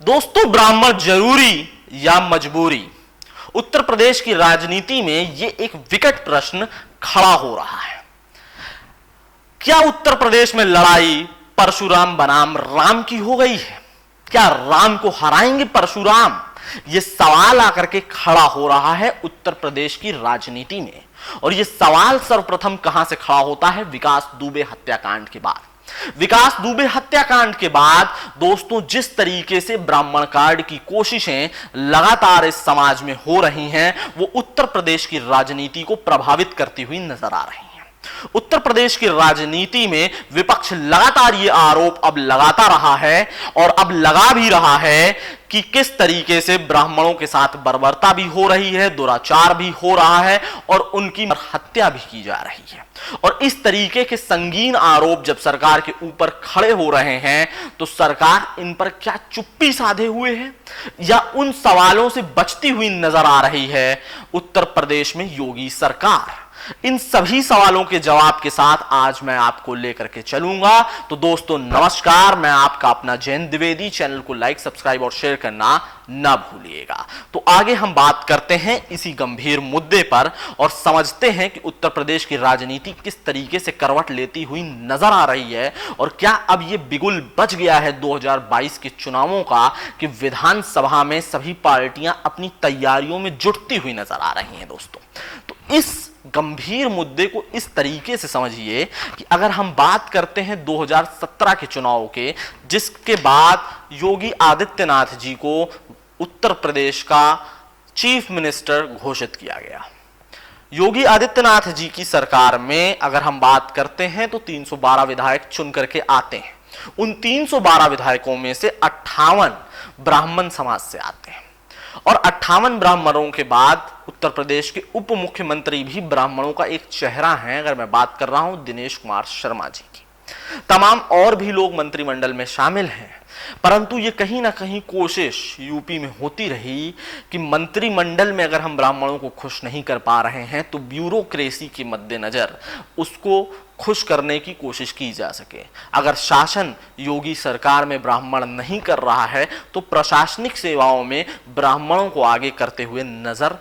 दोस्तों, ब्राह्मण जरूरी या मजबूरी? उत्तर प्रदेश की राजनीति में यह एक विकट प्रश्न खड़ा हो रहा है। क्या उत्तर प्रदेश में लड़ाई परशुराम बनाम राम की हो गई है? क्या राम को हराएंगे परशुराम? यह सवाल आकर के खड़ा हो रहा है उत्तर प्रदेश की राजनीति में। और यह सवाल सर्वप्रथम कहां से खड़ा होता है? विकास दुबे हत्याकांड के बाद। विकास दुबे हत्याकांड के बाद दोस्तों, जिस तरीके से ब्राह्मण कार्ड की कोशिशें लगातार इस समाज में हो रही हैं, वो उत्तर प्रदेश की राजनीति को प्रभावित करती हुई नजर आ रही हैं। उत्तर प्रदेश की राजनीति में विपक्ष लगातार ये आरोप अब लगाता रहा है और अब लगा भी रहा है कि किस तरीके से ब्राह्मणों के साथ बर्बरता भी हो रही है, दुराचार भी हो रहा है और उनकी हत्या भी की जा रही है। और इस तरीके के संगीन आरोप जब सरकार के ऊपर खड़े हो रहे हैं, तो सरकार इन पर क्या चुप्पी साधे हुए है या उन सवालों से बचती हुई नजर आ रही है उत्तर प्रदेश में योगी सरकार? इन सभी सवालों के जवाब के साथ आज मैं आपको लेकर के चलूंगा। तो दोस्तों नमस्कार, मैं आपका अपना जयंत द्विवेदी। चैनल को लाइक, सब्सक्राइब और शेयर करना ना भूलिएगा। तो आगे हम बात करते हैं इसी गंभीर मुद्दे पर और समझते हैं कि उत्तर प्रदेश की राजनीति किस तरीके से करवट लेती हुई नजर आ रही है और क्या अब यह बिगुल बच गया है 2022 के चुनावों का कि विधानसभा में सभी पार्टियां अपनी तैयारियों में जुटती हुई नजर आ रही हैं। दोस्तों, तो इस गंभीर मुद्दे को इस तरीके से समझिए कि अगर हम बात करते हैं 2017 के चुनाव के, जिसके बाद योगी आदित्यनाथ जी को उत्तर प्रदेश का चीफ मिनिस्टर घोषित किया गया। योगी आदित्यनाथ जी की सरकार में अगर हम बात करते हैं तो 312 विधायक चुन करके आते हैं। उन 312 विधायकों में से 58 ब्राह्मण समाज से आते हैं और 58 ब्राह्मणों के बाद उत्तर प्रदेश के उप मुख्यमंत्री भी ब्राह्मणों का एक चेहरा है। अगर मैं बात कर रहा हूं दिनेश कुमार शर्मा जी की, तमाम और भी लोग मंत्रिमंडल में शामिल हैं, परंतु ये कहीं ना कहीं कोशिश यूपी में होती रही कि मंत्रिमंडल में अगर हम ब्राह्मणों को खुश नहीं कर पा रहे हैं तो ब्यूरोक्रेसी के मद्देनजर उसको खुश करने की कोशिश की जा सके। अगर शासन योगी सरकार में ब्राह्मण नहीं कर रहा है तो प्रशासनिक सेवाओं में ब्राह्मणों को आगे करते हुए नजर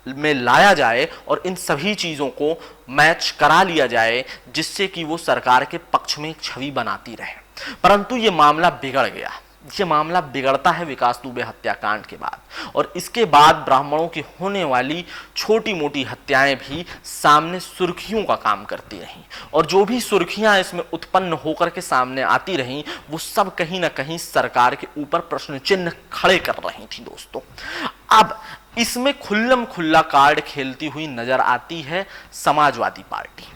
में लाया जाए और इन सभी चीजों को मैच करा लिया जाए, जिससे कि वो सरकार के पक्ष में एक छवि बनाती रहे। परंतु ये मामला बिगड़ गया। ये मामला बिगड़ता है विकास दुबे हत्याकांड के बाद और इसके बाद ब्राह्मणों की होने वाली छोटी मोटी हत्याएं भी सामने सुर्खियों का काम करती रहीं और जो भी सुर्खियां इसमें उत्पन्न होकर के सामने आती रहीं, वो सब कहीं ना कहीं सरकार के ऊपर प्रश्न चिन्ह खड़े कर रही थी। दोस्तों, अब इसमें खुल्लम खुल्ला कार्ड खेलती हुई नजर आती है समाजवादी पार्टी।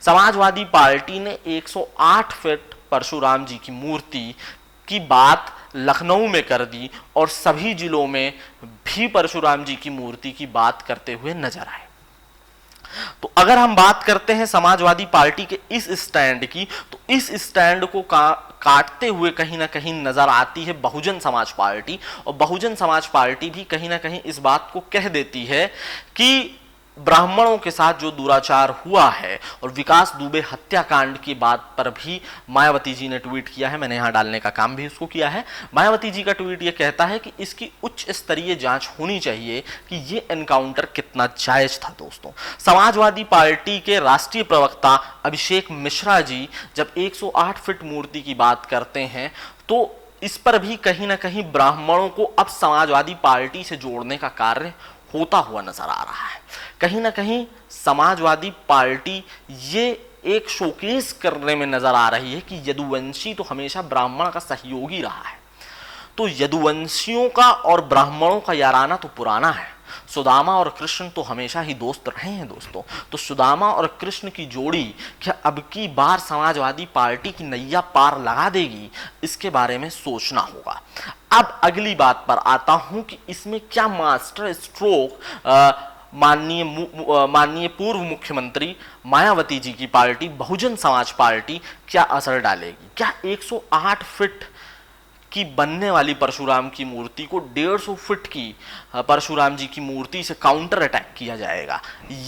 समाजवादी पार्टी ने 108 फीट परशुराम जी की मूर्ति की बात लखनऊ में कर दी और सभी जिलों में भी परशुराम जी की मूर्ति की बात करते हुए नजर आए। तो अगर हम बात करते हैं समाजवादी पार्टी के इस स्टैंड की, तो इस स्टैंड को काटते हुए कहीं ना कहीं नजर आती है बहुजन समाज पार्टी और बहुजन समाज पार्टी भी कहीं ना कहीं इस बात को कह देती है कि ब्राह्मणों के साथ जो दुराचार हुआ है और विकास दुबे हत्याकांड की बात पर भी मायावती जी ने ट्वीट किया है। मैंने यहां डालने का काम भी उसको किया है। मायावती जी का ट्वीट ये कहता है कि इसकी उच्च स्तरीय जांच होनी चाहिए कि ये एनकाउंटर कितना जायज था। दोस्तों, समाजवादी पार्टी के राष्ट्रीय प्रवक्ता अभिषेक मिश्रा जी जब 108 फीट मूर्ति की बात करते हैं तो इस पर भी कहीं ना कहीं ब्राह्मणों को अब समाजवादी पार्टी से जोड़ने का कार्य होता हुआ नजर आ रहा है। कहीं ना कहीं समाजवादी पार्टी ये एक शोकेस करने में नजर आ रही है कि यदुवंशी तो हमेशा ब्राह्मण का सहयोगी रहा है, तो यदुवंशियों का और ब्राह्मणों का याराना तो पुराना है। सुदामा और कृष्ण तो हमेशा ही दोस्त रहे हैं। दोस्तों, तो सुदामा और कृष्ण की जोड़ी क्या अब की बार समाजवादी पार्टी की नैया पार लगा देगी? इसके बारे में सोचना होगा। अब अगली बात पर आता हूं कि इसमें क्या मास्टर स्ट्रोक माननीय पूर्व मुख्यमंत्री मायावती जी की पार्टी बहुजन समाज पार्टी क्या असर डालेगी? क्या 108 फीट कि बनने वाली परशुराम की मूर्ति को 150 फीट की परशुराम जी की मूर्ति से काउंटर अटैक किया जाएगा,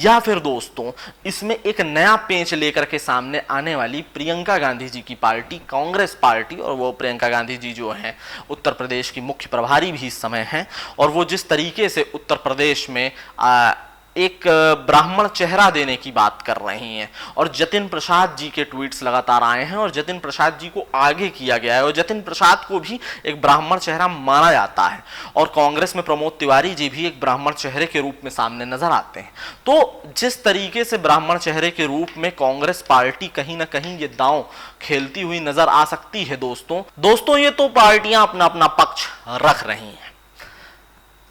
या फिर दोस्तों इसमें एक नया पेंच लेकर के सामने आने वाली प्रियंका गांधी जी की पार्टी कांग्रेस पार्टी, और वो प्रियंका गांधी जी जो हैं उत्तर प्रदेश की मुख्य प्रभारी भी इस समय हैं, और वो जिस तरीके से उत्तर प्रदेश में एक ब्राह्मण चेहरा देने की बात कर रही हैं, और जतिन प्रसाद जी के ट्वीट्स लगातार आए हैं और जतिन प्रसाद जी को आगे किया गया है, और जतिन प्रसाद को भी एक ब्राह्मण चेहरा माना जाता है, और कांग्रेस में प्रमोद तिवारी जी भी एक ब्राह्मण चेहरे के रूप में सामने नजर आते हैं। तो जिस तरीके से ब्राह्मण चेहरे के रूप में कांग्रेस पार्टी कहीं ना कहीं ये दांव खेलती हुई नजर आ सकती है दोस्तों ये तो पार्टियां अपना अपना पक्ष रख रही हैं,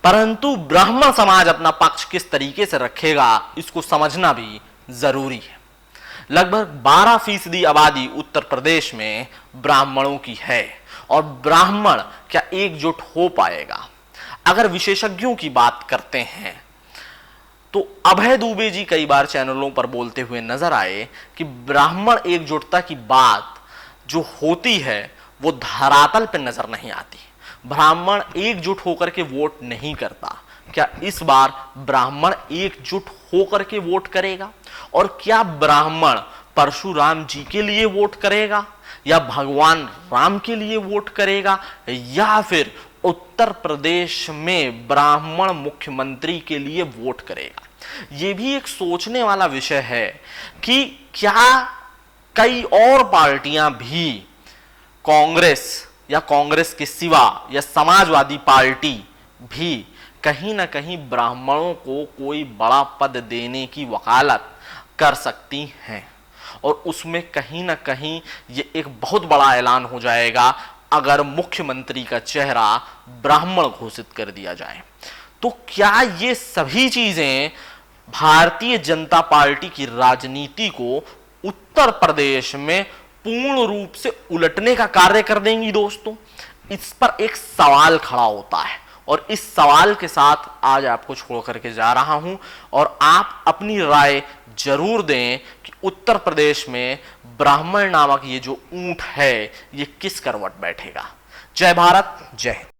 परंतु ब्राह्मण समाज अपना पक्ष किस तरीके से रखेगा इसको समझना भी जरूरी है। लगभग 12% आबादी उत्तर प्रदेश में ब्राह्मणों की है, और ब्राह्मण क्या एकजुट हो पाएगा? अगर विशेषज्ञों की बात करते हैं तो अभय दुबे जी कई बार चैनलों पर बोलते हुए नजर आए कि ब्राह्मण एकजुटता की बात जो होती है वो धरातल पर नजर नहीं आती, ब्राह्मण एकजुट होकर के वोट नहीं करता। क्या इस बार ब्राह्मण एकजुट होकर के वोट करेगा? और क्या ब्राह्मण परशुराम जी के लिए वोट करेगा, या भगवान राम के लिए वोट करेगा, या फिर उत्तर प्रदेश में ब्राह्मण मुख्यमंत्री के लिए वोट करेगा? यह भी एक सोचने वाला विषय है कि क्या कई और पार्टियां भी कांग्रेस या कांग्रेस के सिवा या समाजवादी पार्टी भी कहीं ना कहीं ब्राह्मणों को कोई बड़ा पद देने की वकालत कर सकती हैं, और उसमें कहीं ना कहीं ये एक बहुत बड़ा ऐलान हो जाएगा अगर मुख्यमंत्री का चेहरा ब्राह्मण घोषित कर दिया जाए। तो क्या ये सभी चीजें भारतीय जनता पार्टी की राजनीति को उत्तर प्रदेश में पूर्ण रूप से उलटने का कार्य कर देंगी? दोस्तों इस पर एक सवाल खड़ा होता है, और इस सवाल के साथ आज आपको छोड़ करके जा रहा हूं, और आप अपनी राय जरूर दें कि उत्तर प्रदेश में ब्राह्मण नामक ये जो ऊंट है ये किस करवट बैठेगा। जय भारत, जय हिंद।